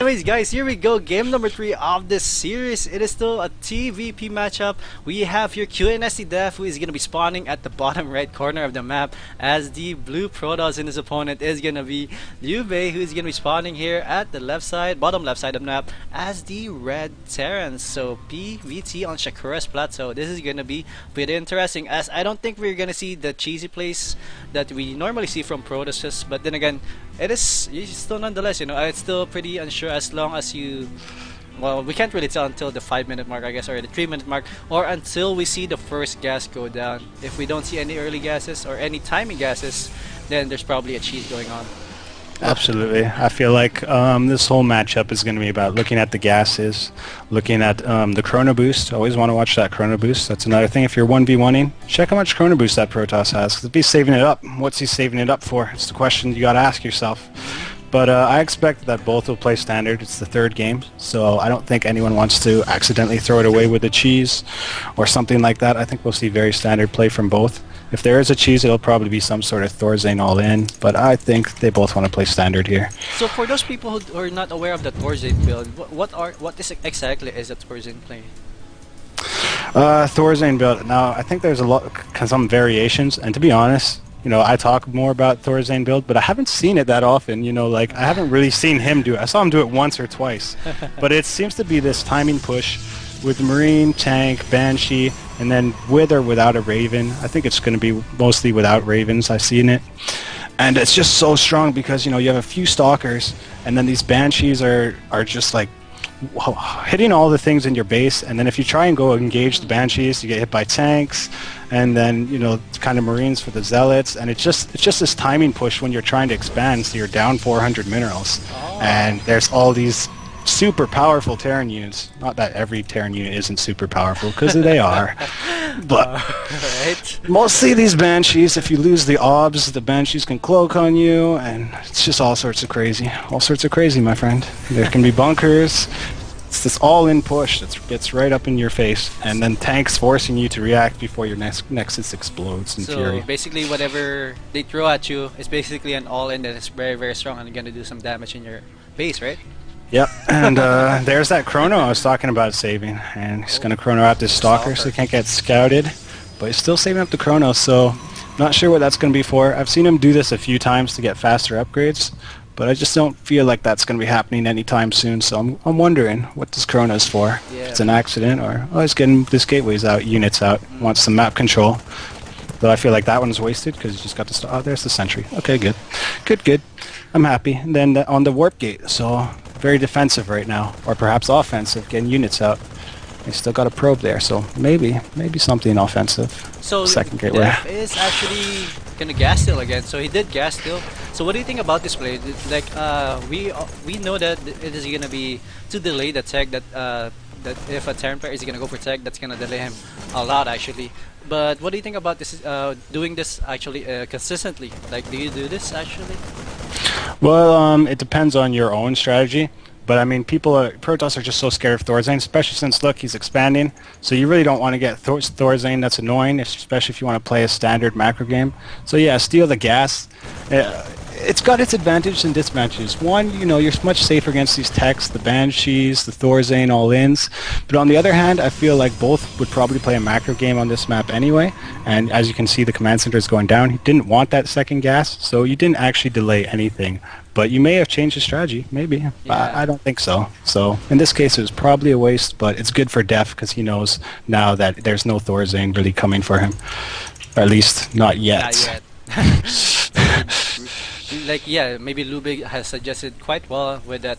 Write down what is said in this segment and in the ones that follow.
anyways, guys, here we go. Game number 3 of this series. It is still a TVP matchup. We have here QNSTdef, who is going to be spawning at the bottom right corner of the map, as the blue Protoss in his opponent is going to be LiuBei, who is going to be spawning here at the left side, bottom left side of the map, as the red Terrans. So PVT on Shakura's Plateau. This is going to be pretty interesting, as I don't think we're going to see the cheesy plays that we normally see from Protosses, but then again, it is still nonetheless, it's still pretty unsure as long as you, well, we can't really tell until the 5-minute mark, I guess, or the 3-minute mark, or until we see the first gas go down. If we don't see any early gases or any timing gases, then there's probably a cheat going on. Absolutely. I feel like this whole matchup is going to be about looking at the gases, looking at the chrono boost. Always want to watch that chrono boost. That's another thing. If you're 1v1ing, check how much chrono boost that Protoss has. If he's saving it up, what's he saving it up for? It's the question you got to ask yourself. But I expect that both will play standard. It's the third game, so I don't think anyone wants to accidentally throw it away with a cheese or something like that. I think we'll see very standard play from both. If there is a cheese, it'll probably be some sort of Thorzane all-in, but I think they both want to play standard here. So for those people who are not aware of the Thorzane build, what is exactly is a Thorzane play? Thorzane build. Now, I think there's some variations, and to be honest, I talk more about Thorzane build, but I haven't seen it that often. Like, I haven't really seen him do it. I saw him do it once or twice, but it seems to be this timing push with Marine, Tank, Banshee, and then with or without a Raven. I think it's going to be mostly without Ravens. I've seen it. And it's just so strong because, you have a few Stalkers, and then these Banshees are just like hitting all the things in your base, and then if you try and go engage the Banshees, you get hit by tanks, and then, kind of Marines for the Zealots, and it's just this timing push when you're trying to expand, so you're down 400 minerals. Oh. And there's all these super powerful Terran units. Not that every Terran unit isn't super powerful, because they are. But right. Mostly these Banshees, if you lose the obs, the Banshees can cloak on you, and it's just all sorts of crazy. All sorts of crazy, my friend. There can be bunkers. It's this all-in push that gets right up in your face, and then tanks forcing you to react before your Nexus explodes in fury. So basically whatever they throw at you is basically an all-in that is very, very strong and going to do some damage in your base, right? Yep, and there's that chrono I was talking about saving, and he's going to chrono out this Stalker so he can't get scouted, but he's still saving up the chrono, so not sure what that's going to be for. I've seen him do this a few times to get faster upgrades, but I just don't feel like that's going to be happening anytime soon, so I'm wondering what this chrono is for. Yeah. If it's an accident, or, he's getting this gateways out, units out, wants some map control. Though I feel like that one's wasted because you just got to oh, there's the sentry. Okay, good. Good. I'm happy. And then on the warp gate, so very defensive right now, or perhaps offensive, getting units out. They still got a probe there, so maybe something offensive. So second gateway. Def is actually gonna gas steal again. So he did gas steal. So what do you think about this play? Like we know that it is gonna be to delay the tech that if a Terran player is gonna go for tech, that's gonna delay him a lot actually. But what do you think about this? Doing this actually consistently? Like, do you do this actually? Well, it depends on your own strategy. But I mean, Protoss are just so scared of Thorzane, especially since, look, he's expanding. So you really don't want to get Thorzane. That's annoying, especially if you want to play a standard macro game. So yeah, steal the gas. It's got its advantages and disadvantages. One, you're much safer against these techs, the Banshees, the Thorzane all-ins. But on the other hand, I feel like both would probably play a macro game on this map anyway. And as you can see, the command center is going down. He didn't want that second gas, so you didn't actually delay anything. But you may have changed his strategy, maybe. Yeah. I don't think so. So in this case, it was probably a waste, but it's good for Def because he knows now that there's no Thorzane really coming for him. Or at least not yet. Not yet. Like, yeah, maybe LiuBei has suggested quite well with that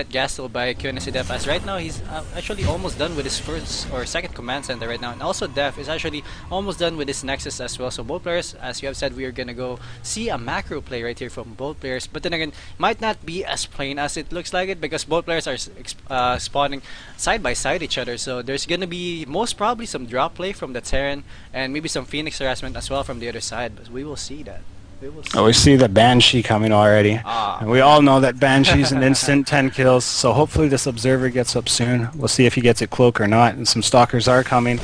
gas steal by QNSTdef, as right now he's actually almost done with his first or second command center right now, and also Def is actually almost done with his Nexus as well. So both players, as you have said, we are gonna go see a macro play right here from both players, but then again, might not be as plain as it looks like it, because both players are spawning side by side each other. So there's gonna be most probably some drop play from the Terran and maybe some Phoenix harassment as well from the other side, but we will see that. We see the Banshee coming already. And we all know that Banshee's an instant 10 kills, so hopefully this Observer gets up soon. We'll see if he gets it cloak or not, and some Stalkers are coming.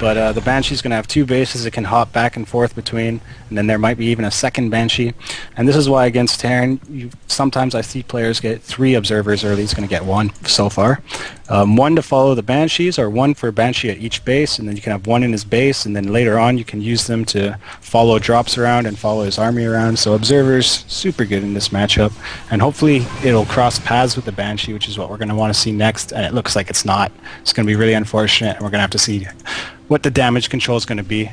But the Banshee's going to have 2 bases it can hop back and forth between, and then there might be even a second Banshee. And this is why against Terran, sometimes I see players get 3 observers early. He's going to get 1 so far. 1 to follow the Banshees, or 1 for Banshee at each base, and then you can have 1 in his base, and then later on you can use them to follow drops around and follow his army around. So observers, super good in this matchup, and hopefully it'll cross paths with the Banshee, which is what we're going to want to see next, and it looks like it's not. It's going to be really unfortunate, and we're going to have to see what the damage control is going to be.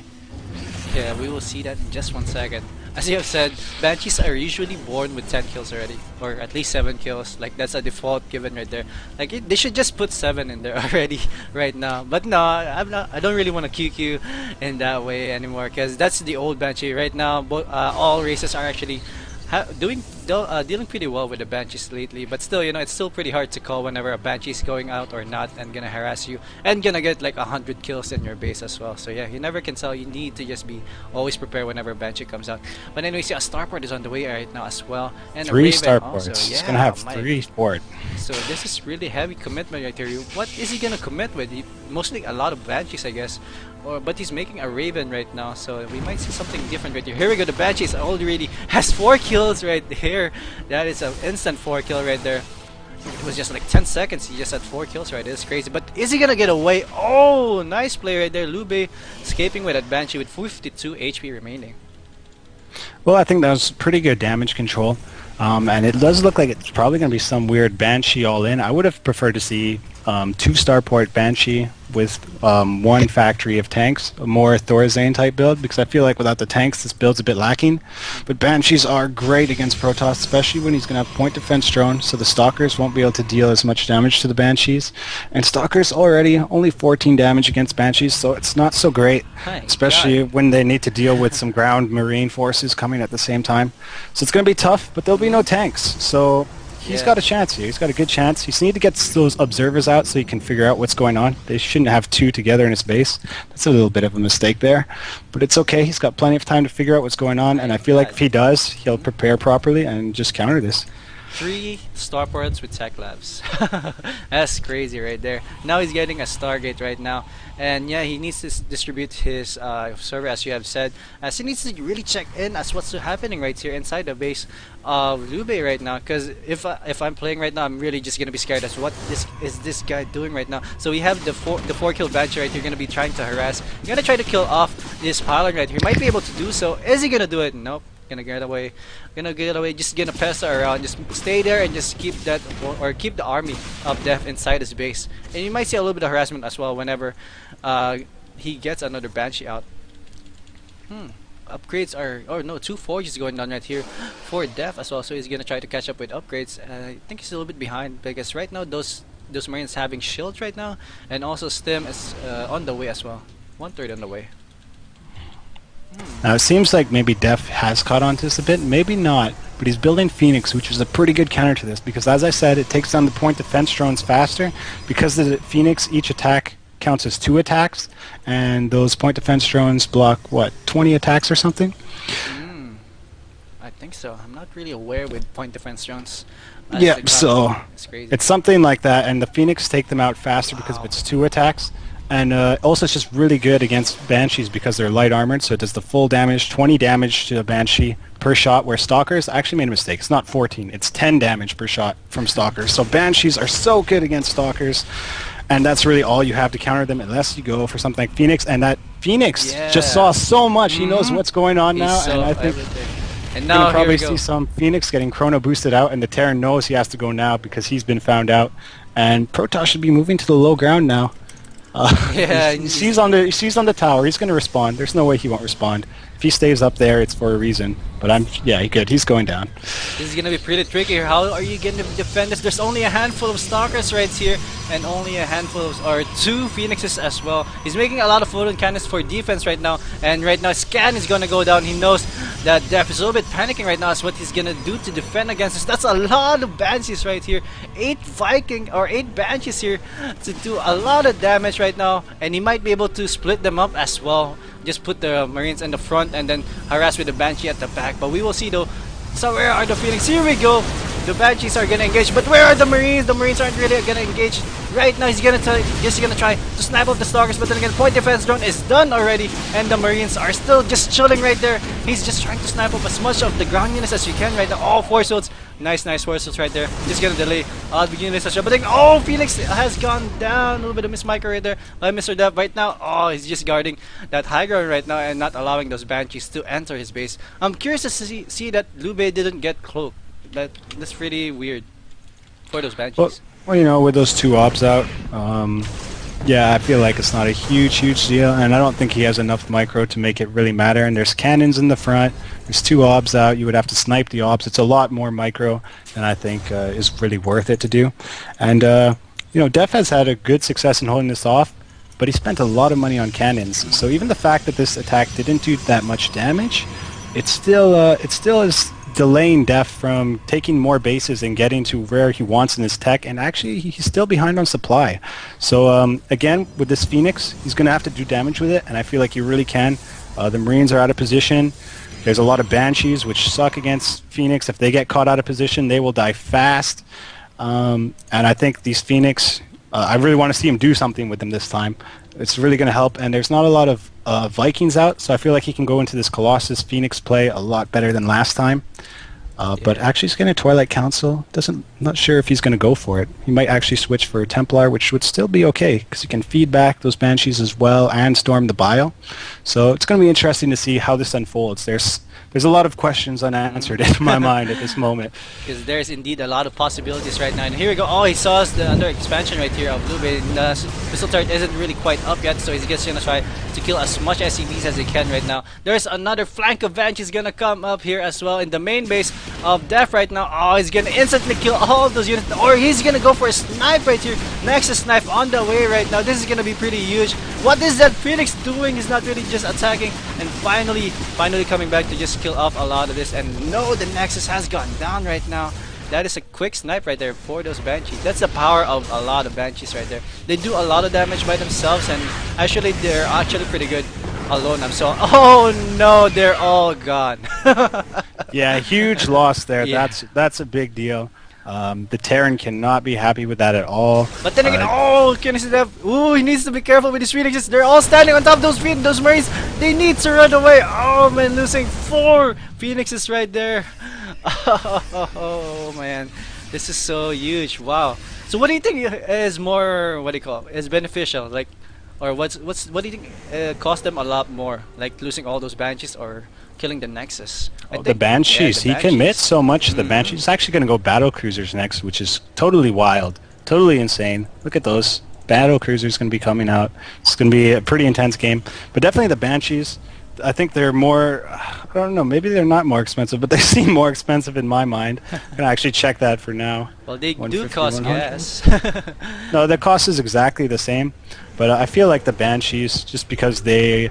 Yeah, we will see that in just 1 second. As you have said, Banshees are usually born with 10 kills already, or at least 7 kills. Like, that's a default given right there. Like, they should just put 7 in there already right now. But no, I don't really want to QQ in that way anymore, because that's the old Banshee right now. All races are actually dealing pretty well with the Banshees lately, but still, you know, it's still pretty hard to call whenever a Banshee is going out or not and gonna harass you and gonna get like 100 kills in your base as well. So yeah, you never can tell. You need to just be always prepared whenever a Banshee comes out. But anyways, yeah, a Starport is on the way right now as well, and 3 a Raven Starports. also. Yeah, He's gonna have 3 port. So this is really heavy commitment right here. What is he gonna commit with? Mostly a lot of Banshees, I guess. But he's making a Raven right now, so we might see something different right here. Here we go, the Banshees already has 4 kills right there. That is an instant 4 kill right there. It was just like 10 seconds, he just had 4 kills right there. It's crazy. But is he gonna get away? Oh, nice play right there. LiuBei escaping with that Banshee with 52 HP remaining. Well, I think that was pretty good damage control. And it does look like it's probably going to be some weird Banshee all-in. I would have preferred to see 2 Starport Banshee with 1 factory of tanks, a more Thorazane type build, because I feel like without the tanks this build's a bit lacking. But Banshees are great against Protoss, especially when he's going to have point defense drone, so the Stalkers won't be able to deal as much damage to the Banshees. And Stalkers already only 14 damage against Banshees, so it's not so great, especially when they need to deal with some ground marine forces coming at the same time. So it's going to be tough, but there'll be no tanks, so he's got a chance here. He's got a good chance. He just need to get those observers out so he can figure out what's going on. They shouldn't have 2 together in his base. That's a little bit of a mistake there, but it's okay. He's got plenty of time to figure out what's going on, and I feel like if he does, he'll prepare properly and just counter this. 3 Starports with Tech Labs. That's crazy right there. Now he's getting a Stargate right now. And yeah, he needs to distribute his server, as you have said. As he needs to really check in as what's happening right here inside the base of LiuBei right now. Because if I'm playing right now, I'm really just gonna be scared as what is this guy doing right now. So we have the 4 kill Banshee right here. Gonna be trying to harass. You're gonna try to kill off this pylon right here. He might be able to do so. Is he gonna do it? Nope. Gonna get away, just gonna pass around, just stay there and just keep that, or keep the army of death inside his base. And you might see a little bit of harassment as well whenever he gets another Banshee out. Upgrades are, oh no, 2 forges going down right here for Def as well, so he's gonna try to catch up with upgrades. I think he's a little bit behind because right now those Marines having shields right now, and also Stim is on the way as well, 1/3 on the way. Now it seems like maybe Def has caught on to this a bit, maybe not, but he's building Phoenix, which is a pretty good counter to this, because as I said, it takes down the point defense drones faster, because the Phoenix, each attack counts as 2 attacks, and those point defense drones block, what, 20 attacks or something? I think so. I'm not really aware with point defense drones. Yeah, so crazy. It's something like that, and the Phoenix take them out faster because of its 2 attacks. And also it's just really good against Banshees because they're light armored, so it does the full damage, 20 damage to a Banshee per shot, where Stalkers, I actually made a mistake, it's not 14, it's 10 damage per shot from Stalkers. So Banshees are so good against Stalkers, and that's really all you have to counter them unless you go for something like Phoenix, and that Phoenix just saw so much, he knows what's going on now, and I think and we're now gonna probably see some Phoenix getting chrono boosted out, and the Terran knows he has to go now because he's been found out, and Protoss should be moving to the low ground now. Yeah, he's on the tower. He's going to respond. There's no way he won't respond. If he stays up there, it's for a reason. But he's going down. This is gonna be pretty tricky here. How are you going to defend this? There's only a handful of Stalkers right here, and only a handful of, or 2 Phoenixes as well. He's making a lot of photon cannons for defense right now, and right now Scan is gonna go down. He knows that Def is a little bit panicking right now as what he's gonna do to defend against this. That's a lot of Banshees right here. 8 Banshees here to do a lot of damage right now, and he might be able to split them up as well. Just put the Marines in the front and then harass with the Banshee at the back. But we will see though. So where are the Phoenix? Here we go. The Banshees are gonna engage, but where are the Marines? The Marines aren't really gonna engage right now. He's gonna try to snipe up the Stalkers, but then again, point defense drone is done already, and the Marines are still just chilling right there. He's just trying to snipe up as much of the ground units as you can right now. All force fields, nice force fields right there. Just gonna delay the beginning of the shot, but then Phoenix has gone down. A little bit of miss micro right there by Mr. Dev right now. He's just guarding that high ground right now and not allowing those Banshees to enter his base. I'm curious to see that LiuBei didn't get cloaked. That's pretty weird for those Banshees. Well, you know, with those 2 ops out, yeah, I feel like it's not a huge deal, and I don't think he has enough micro to make it really matter. And there's cannons in the front. There's 2 obs out. You would have to snipe the obs. It's a lot more micro than I think is really worth it to do. And you know, Def has had a good success in holding this off, but he spent a lot of money on cannons. So even the fact that this attack didn't do that much damage, it still is delaying Def from taking more bases and getting to where he wants in his tech, and actually he's still behind on supply. So again, with this Phoenix, he's going to have to do damage with it, and I feel like he really can. The Marines are out of position. There's a lot of Banshees, which suck against Phoenix. If they get caught out of position, they will die fast. And I think these Phoenix, I really want to see him do something with them this time. It's really going to help, and there's not a lot of Vikings out, so I feel like he can go into this Colossus Phoenix play a lot better than last time. But actually he's getting a Twilight Council. Not sure if he's going to go for it. He might actually switch for a Templar, which would still be okay, because he can feed back those Banshees as well and storm the Bile. So it's going to be interesting to see how this unfolds. There's a lot of questions unanswered in my mind at this moment. Because there's indeed a lot of possibilities right now. And here we go. He saw the under expansion right here of LiuBei. The missile turret isn't really quite up yet, so he's just gonna try to kill as much SCVs as he can right now. There's another flank of Banshees gonna come up here as well in the main base of Def right now. He's gonna instantly kill all of those units, or he's gonna go for a snipe right here. Nexus snipe on the way right now. This is gonna be pretty huge. What is that Phoenix doing? He's not really just attacking, and finally coming back to just kill off a lot of this. And no, the Nexus has gone down right now. That is a quick snipe right there for those Banshees. That's the power of a lot of Banshees right there. They do a lot of damage by themselves, and actually they're actually pretty good alone. Oh no, they're all gone. Yeah, huge loss there. Yeah. That's a big deal. The Terran cannot be happy with that at all. But then again, QNSTdef, ooh, he needs to be careful with his Phoenixes. They're all standing on top of those Marines. They need to run away. Oh man, losing 4 Phoenixes right there. Oh man, this is so huge. Wow. So what do you think is more, is beneficial? Like, or what do you think cost them a lot more? Like losing all those Banshees or killing the Nexus? The Banshees. Yeah, he commits so much to the Banshees. He's actually going to go battle cruisers next, which is totally wild, totally insane. Look at those battle cruisers going to be coming out. It's going to be a pretty intense game. But definitely the Banshees, I think they're more, I don't know, maybe they're not more expensive, but they seem more expensive in my mind. I'm going to actually check that for now. Well, they do cost gas. No, the cost is exactly the same, but I feel like the Banshees, just because your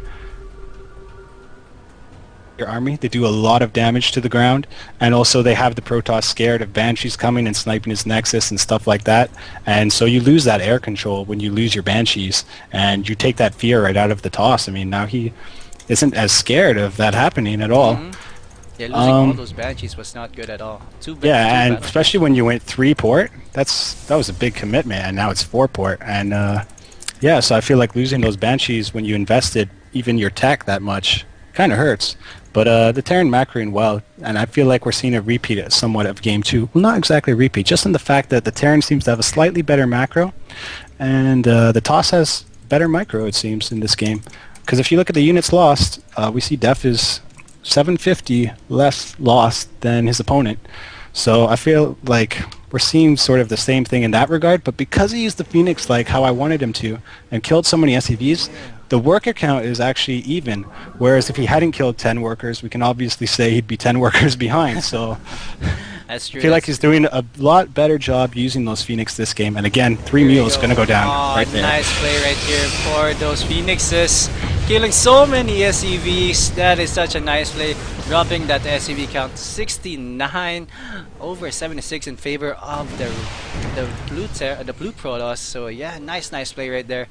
army, they do a lot of damage to the ground, and also they have the Protoss scared of Banshees coming and sniping his Nexus and stuff like that, and so you lose that air control when you lose your Banshees, and you take that fear right out of the toss. I mean, now he isn't as scared of that happening at all. Yeah, losing all those Banshees was not good at all. Yeah, and especially when you went 3 port, that was a big commitment, and now it's 4 port, and yeah, so I feel like losing those Banshees when you invested even your tech that much kind of hurts. But the Terran macroing well, and I feel like we're seeing a repeat somewhat of Game 2. Well, not exactly a repeat, just in the fact that the Terran seems to have a slightly better macro, and the TOS has better micro, it seems, in this game. Because if you look at the units lost, we see Def is 750 less lost than his opponent. So I feel like we're seeing sort of the same thing in that regard, but because he used the Phoenix like how I wanted him to, and killed so many SCVs, the worker count is actually even, whereas if he hadn't killed 10 workers, we can obviously say he'd be 10 workers behind. So that's true. I feel like he's doing a lot better job using those Phoenix this game. And again, 3 mules going to go down right there. Nice play right here for those Phoenixes. Killing so many SCVs. That is such a nice play. Dropping that SCV count 69 over 76 in favor of the blue Protoss. So yeah, nice play right there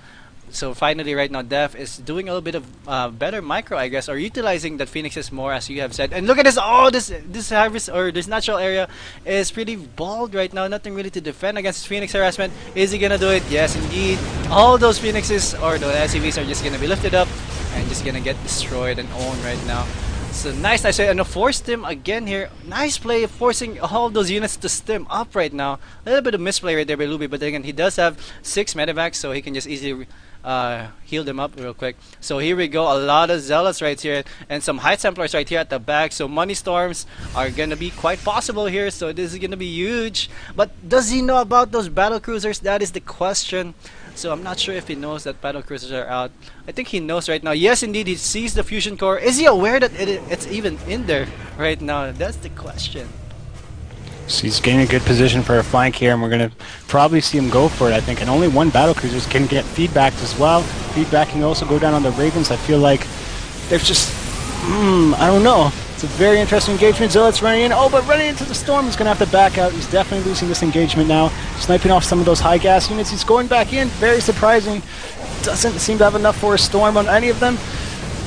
So finally, right now, Def is doing a little bit of better micro, I guess, or utilizing that Phoenixes more, as you have said. And look at this! Oh, this harvest or this natural area is pretty bald right now. Nothing really to defend against Phoenix harassment. Is he gonna do it? Yes, indeed. All those Phoenixes or the SCVs are just gonna be lifted up and just gonna get destroyed and owned right now. So nice play, and a force stim again here. Nice play, forcing all of those units to stim up right now. A little bit of misplay right there by LiuBei, but then again, he does have 6 medevacs, so he can just easily heal them up real quick. So here we go, a lot of zealots right here, and some high templars right here at the back. So money storms are gonna be quite possible here. So this is gonna be huge. But does he know about those battle cruisers? That is the question. So I'm not sure if he knows that battle cruisers are out. I think he knows right now. Yes, indeed, he sees the fusion core. Is he aware that it's even in there right now? That's the question. So he's getting a good position for a flank here, and we're going to probably see him go for it, I think. And only one battle cruiser can get feedback as well. Feedback can also go down on the Ravens. I feel like there's just, I don't know. It's a very interesting engagement. Zealot's running in. Oh, but running into the storm. He's going to have to back out. He's definitely losing this engagement now. Sniping off some of those high gas units. He's going back in. Very surprising. Doesn't seem to have enough for a storm on any of them.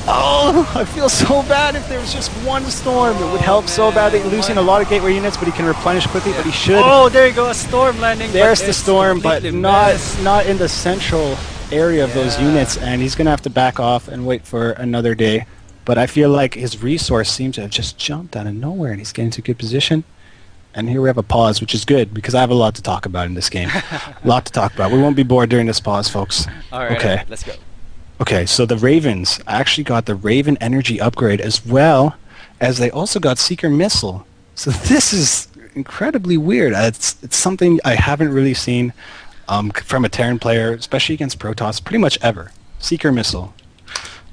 Oh, I feel so bad. If there was just one storm, it would help so badly. Losing a lot of gateway units, but he can replenish quickly, but he should. Oh, there you go, a storm landing. There's the storm, but not in the central area of those units, and he's going to have to back off and wait for another day. But I feel like his resource seems to have just jumped out of nowhere, and he's getting to a good position. And here we have a pause, which is good, because I have a lot to talk about in this game. A lot to talk about. We won't be bored during this pause, folks. All right, okay. Let's go. Okay, so the Ravens actually got the Raven Energy upgrade, as well as they also got Seeker Missile. So this is incredibly weird. It's something I haven't really seen from a Terran player, especially against Protoss, pretty much ever. Seeker Missile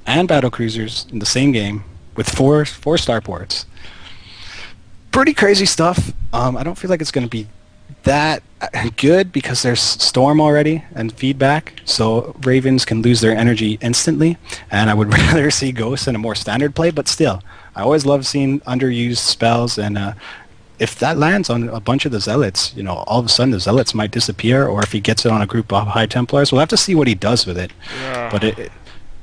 and battle cruisers in the same game with four starports. Pretty crazy stuff. I don't feel like it's going to be that good because there's storm already and feedback, so Ravens can lose their energy instantly, and I would rather see Ghosts in a more standard play, but still, I always love seeing underused spells, and if that lands on a bunch of the Zealots, you know, all of a sudden the Zealots might disappear, or if he gets it on a group of High Templars, we'll have to see what he does with it. Yeah. But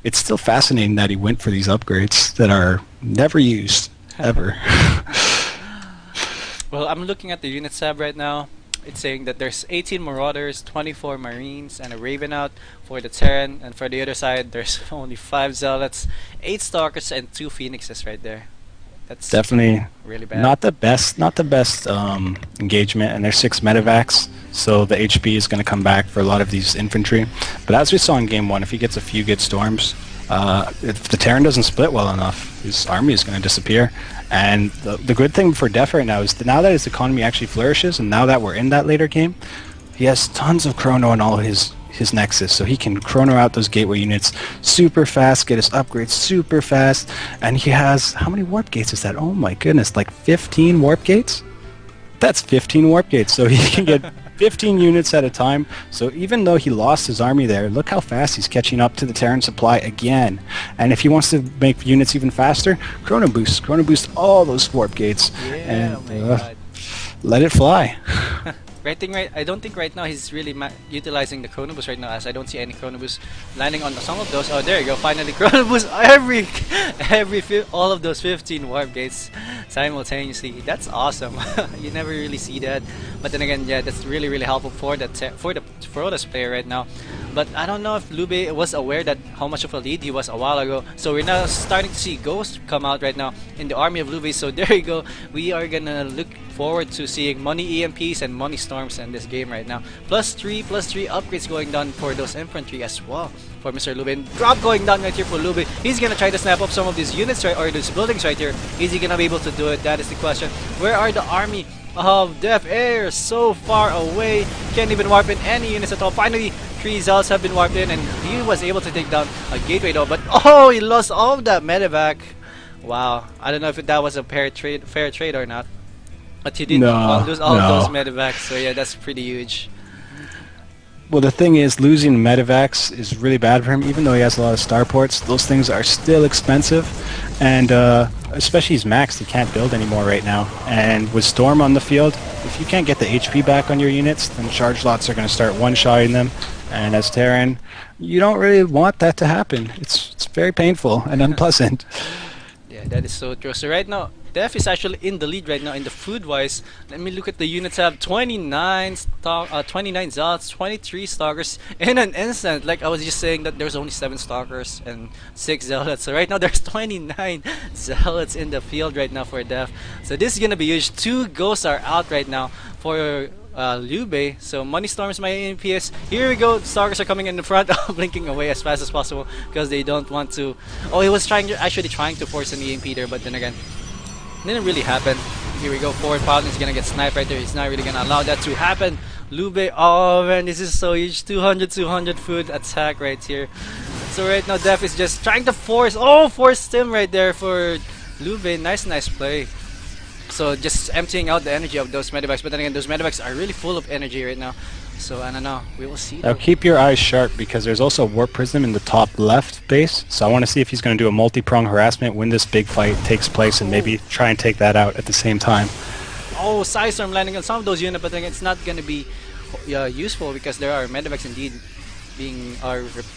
it's still fascinating that he went for these upgrades that are never used, ever. Well, I'm looking at the unit tab right now. It's saying that there's 18 Marauders, 24 Marines, and a Raven out for the Terran. And for the other side, there's only 5 Zealots, 8 Stalkers, and 2 Phoenixes right there. That's definitely really bad. Not the best engagement, and there's 6 medevacs, so the HP is going to come back for a lot of these infantry. But as we saw in Game 1, if he gets a few good storms, if the Terran doesn't split well enough, his army is going to disappear. And the good thing for Def right now is that now that his economy actually flourishes, and now that we're in that later game, he has tons of chrono in all his Nexus, so he can chrono out those gateway units super fast, get his upgrades super fast, and he has, how many warp gates is that? Oh my goodness, like 15 warp gates? That's 15 warp gates, so he can get 15 units at a time. So even though he lost his army there, look how fast he's catching up to the Terran supply again. And if he wants to make units even faster, chrono boost all those warp gates, and let it fly. I don't think right now he's really utilizing the Chrono Boost right now, as I don't see any Chrono Boost landing on some of those. Oh, there you go, finally Chrono Boost all of those 15 warp gates simultaneously. That's awesome. You never really see that. But then again, yeah, that's really helpful for the Protoss player right now. But I don't know if LiuBei was aware that how much of a lead he was a while ago. So we're now starting to see Ghost come out right now in the army of LiuBei. So there you go. We are gonna look forward to seeing money EMPs and money storms in this game right now. +3 upgrades going down for those infantry as well for Mr. LiuBei. Drop going down right here for LiuBei. He's gonna try to snap up some of these units or these buildings right here. Is he gonna be able to do it? That is the question. Where are the army of Def Air? So far away. Can't even warp in any units at all. Finally, 3 Zealots have been warped in, and he was able to take down a gateway though. But oh, he lost all of that medevac. Wow. I don't know if that was a fair trade or not. But he didn't lose all of those medevacs, so yeah, that's pretty huge. Well, the thing is, losing Medivacs is really bad for him. Even though he has a lot of starports, those things are still expensive, and especially he's maxed. He can't build anymore right now. And with Storm on the field, if you can't get the HP back on your units, then charge lots are going to start one-shotting them. And as Terran, you don't really want that to happen. It's very painful and unpleasant. Yeah, that is so true. So right now, Def is actually in the lead right now in the food-wise. Let me look at the units. Have 29 zealots, 23 stalkers in an instant. Like I was just saying that there's only 7 stalkers and 6 zealots. So right now there's 29 zealots in the field right now for Def. So this is gonna be huge. 2 ghosts are out right now for LiuBei. So Money Storms my APS. Here we go. Stalkers are coming in the front, blinking away as fast as possible because they don't want to. Oh, he was actually trying to force an EMP there, but then again, didn't really happen. Here we go. Forward Paladin is gonna get sniped right there. He's not really gonna allow that to happen. LiuBei. Oh man, this is so huge. 200 food attack right here. So right now Def is just trying to force him right there for LiuBei. Nice play. So just emptying out the energy of those medivacs, but then again, those medivacs are really full of energy right now. So I don't know. We will see. Now keep your eyes sharp because there's also a Warp Prism in the top left base. So I want to see if he's going to do a multi-prong harassment when this big fight takes place and maybe try and take that out at the same time. Oh, Psystorm landing on some of those units, but then it's not going to be useful because there are medivacs indeed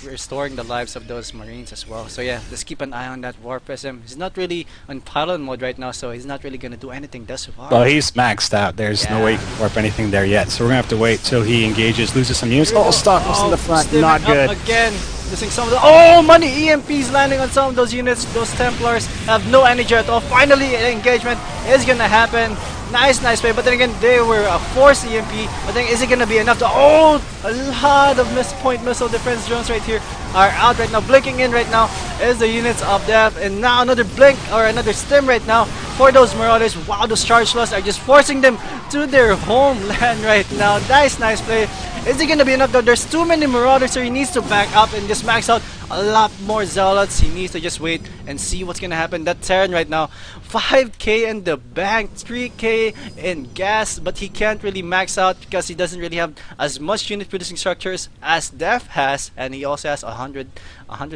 restoring the lives of those Marines as well. So yeah, let's keep an eye on that Warp Prism. He's not really on pilot mode right now, so he's not really gonna do anything thus far. Well, he's maxed out. There's no way he can warp anything there yet. So we're gonna have to wait till he engages, loses some units. Oh, Stalkers in the front, not good. Again, losing some of the Money EMPs landing on some of those units. Those Templars have no energy at all. Finally, an engagement is gonna happen. Nice play, but then again, they were a forced EMP. But then, is it gonna be enough to? Oh, a lot of point missile defense drones right here are out right now. Blinking in right now is the units of Def, and now another blink or another stim right now for those Marauders. Wow, those charge loss are just forcing them to their homeland right now. Nice play. Is it gonna be enough though? There's too many Marauders, so he needs to back up and just max out a lot more zealots. He needs to just wait and see what's gonna happen. That Terran right now, 5k in the bank, 3k in gas, but he can't really max out because he doesn't really have as much unit producing structures as Def has, and he also has 100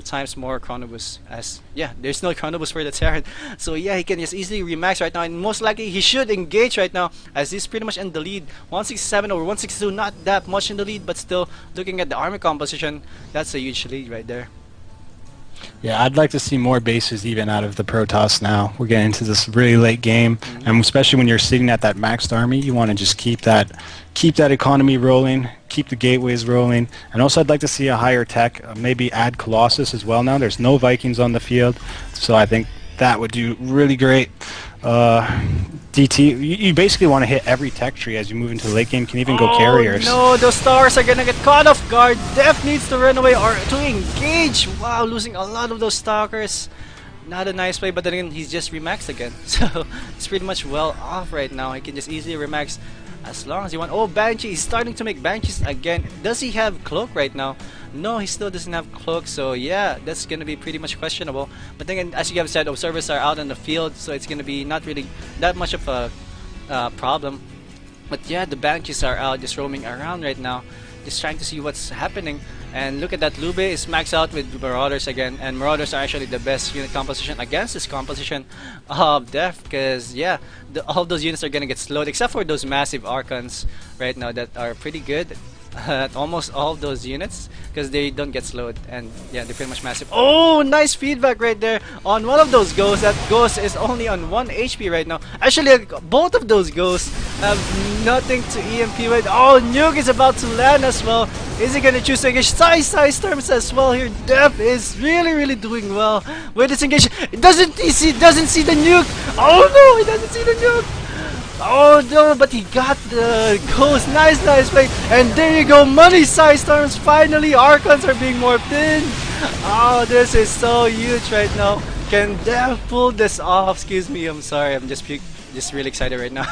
times more chronobus. As there's no chronobus for the Terran, so yeah, he can just easily remax right now, and most likely he should engage right now as he's pretty much in the lead. 167 over 162, not that much in the lead, but still looking at the army composition, that's a huge lead right there. Yeah, I'd like to see more bases even out of the Protoss now. We're getting into this really late game, and especially when you're sitting at that maxed army, you want to just keep that economy rolling, keep the gateways rolling, and also I'd like to see a higher tech, maybe add Colossus as well now. There's no Vikings on the field, so I think that would do really great. DT, you basically want to hit every tech tree as you move into the late game. You can even go carriers. No, those stars are gonna get caught off guard. Def needs to run away or to engage. Wow, losing a lot of those stalkers. Not a nice play, but then again, he's just remaxed again. So it's pretty much well off right now. He can just easily remax as long as he wants. Oh, Banshee, he's starting to make Banshees again. Does he have Cloak right now? No, he still doesn't have Cloak, so yeah, that's gonna be pretty much questionable. But then again, as you have said, observers are out in the field, so it's gonna be not really that much of a problem. But yeah, the Banshees are out just roaming around right now, just trying to see what's happening. And look at that, LiuBei is maxed out with Marauders again, and Marauders are actually the best unit composition against this composition of Def, because yeah, all those units are gonna get slowed except for those massive Archons right now that are pretty good at almost all of those units because they don't get slowed, and yeah, they're pretty much massive. Oh, nice feedback right there on one of those ghosts. That ghost is only on 1 HP right now. Actually, both of those ghosts have nothing to EMP with. Oh, Nuke is about to land as well. Is he gonna choose to engage? Storms as well here. Def is really doing well with this engage. Doesn't see the nuke. Oh no, he doesn't see the nuke. Oh no, but he got the ghost. Nice play. And there you go, Money Storms. Finally, Archons are being morphed in. Oh, this is so huge right now. Can Def pull this off? Excuse me, I'm sorry. I'm just really excited right now.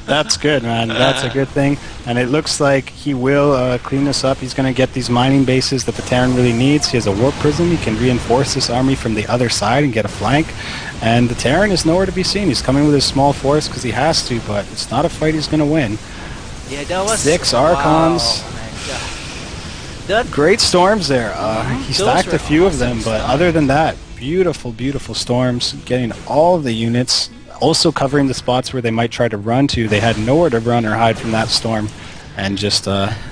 That's good, man. That's a good thing. And it looks like he will clean this up. He's going to get these mining bases that the Terran really needs. He has a Warp Prism. He can reinforce this army from the other side and get a flank. And the Terran is nowhere to be seen. He's coming with his small force because he has to, but it's not a fight he's going to win. Yeah, that was 6 Archons. Wow, That Great storms there. He Those stacked were a few of awesome them, but stuff. other than that, beautiful, beautiful storms. Getting all of the units, also covering the spots where they might try to run to. They had nowhere to run or hide from that storm, and just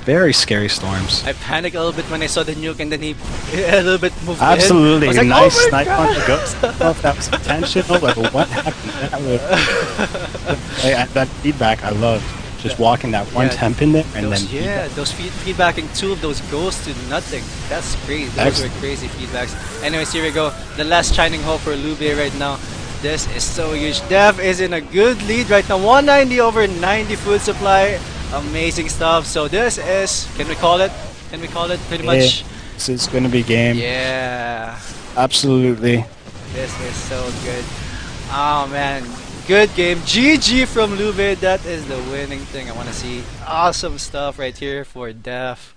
very scary storms. I panicked a little bit when I saw the nuke, and then he a little bit moved Absolutely, in. I was like, nice oh my snipe on God. the ghost. I don't know if that was intentional or what happened. That feedback I loved. Just walking that one Yeah, temp in there and those, then yeah, those feedbacking two of those ghosts to nothing. That's crazy. Those Excellent. were crazy feedbacks. Anyways, here we go. The last shining hope for LiuBei right now. This is so huge. Dev is in a good lead right now. 190 over 90 food supply. Amazing stuff. So this is, can we call it? Can we call it pretty much? this is going to be game. Yeah. Absolutely. This is so good. Oh man. Good game. GG from LiuBei. That is the winning thing I want to see. Awesome stuff right here for Dev.